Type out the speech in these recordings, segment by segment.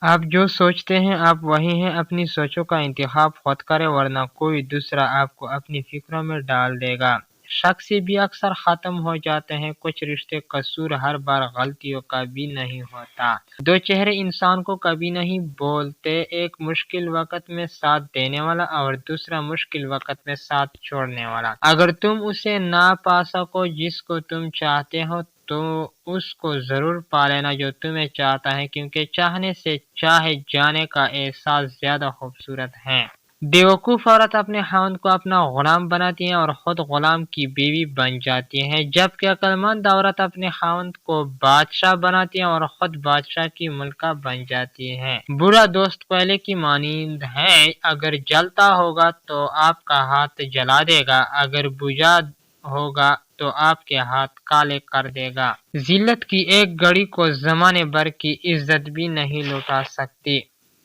آپ جو سوچتے ہیں آپ وہی ہیں، اپنی سوچوں کا انتخاب خود کریں ورنہ کوئی دوسرا آپ کو اپنی فکروں میں ڈال دے گا۔ شخصی بھی اکثر ختم ہو جاتے ہیں، کچھ رشتے قصور ہر بار غلطیوں کا بھی نہیں ہوتا۔ دو چہرے انسان کو کبھی نہیں بولتے، ایک مشکل وقت میں ساتھ دینے والا اور دوسرا مشکل وقت میں ساتھ چھوڑنے والا۔ اگر تم اسے نہ پا سکو جس کو تم چاہتے ہو تو اس کو ضرور پا لینا جو تمہیں چاہتا ہے، کیونکہ چاہنے سے چاہے جانے کا احساس زیادہ خوبصورت ہے۔ بیوقوف عورت اپنے خاوند کو اپنا غلام بناتی ہے اور خود غلام کی بیوی بن جاتی ہے، جبکہ عقلمند عورت اپنے خاوند کو بادشاہ بناتی ہے اور خود بادشاہ کی ملکہ بن جاتی ہے۔ برا دوست کوئلے کی مانند ہے، اگر جلتا ہوگا تو آپ کا ہاتھ جلا دے گا، اگر بجھا ہوگا تو آپ کے ہاتھ کالے کر دے گا۔ ذلت کی ایک گھڑی کو زمانے بھر کی عزت بھی نہیں لوٹا سکتی۔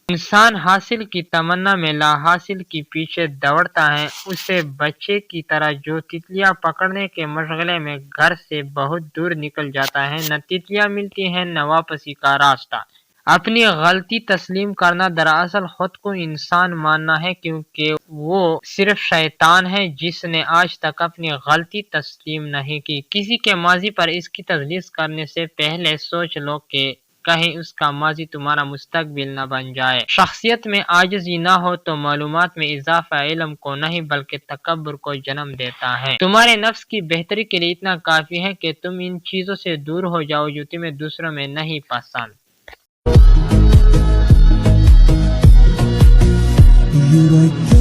انسان حاصل کی تمنا میں لا حاصل کے پیچھے دوڑتا ہے، اسے بچے کی طرح جو تتلیاں پکڑنے کے مشغلے میں گھر سے بہت دور نکل جاتا ہے، نہ تتلیاں ملتی ہیں نہ واپسی کا راستہ۔ اپنی غلطی تسلیم کرنا دراصل خود کو انسان ماننا ہے، کیونکہ وہ صرف شیطان ہے جس نے آج تک اپنی غلطی تسلیم نہیں کی۔ کسی کے ماضی پر اس کی تجویز کرنے سے پہلے سوچ لو کہ کہیں اس کا ماضی تمہارا مستقبل نہ بن جائے۔ شخصیت میں عاجزی نہ ہو تو معلومات میں اضافہ علم کو نہیں بلکہ تکبر کو جنم دیتا ہے۔ تمہارے نفس کی بہتری کے لیے اتنا کافی ہے کہ تم ان چیزوں سے دور ہو جاؤ جو تمہیں دوسروں میں نہیں پسند۔ You like